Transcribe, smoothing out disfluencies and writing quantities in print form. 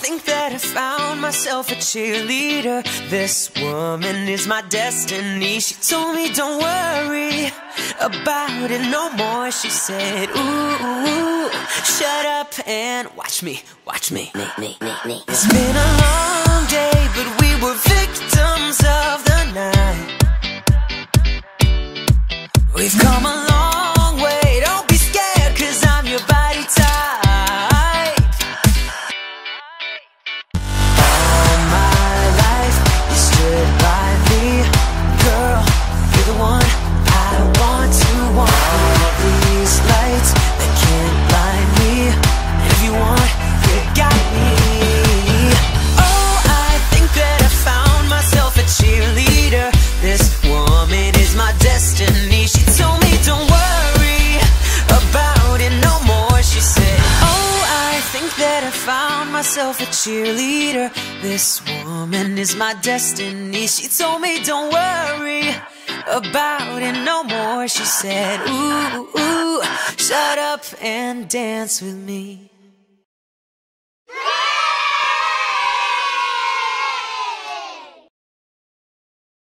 think that I found myself a cheerleader. This woman is my destiny. She told me don't worry about it no more. She said, ooh, shut up and watch me, watch me. It's been a long day, but we were victims of the night. We've come a long way, don't be scared, 'cause I'm your body type. All my life, you stood by me. Girl, you're the one I want to want. All these lights that can't blind me. If you want, you got me. Oh, I think that I found myself a cheerleader. This woman is my destiny. She told me don't worry about it no more. She said, oh, I think that I found myself a cheerleader. This woman is my destiny. She told me don't worry about it no more. She said, ooh, shut up and dance with me.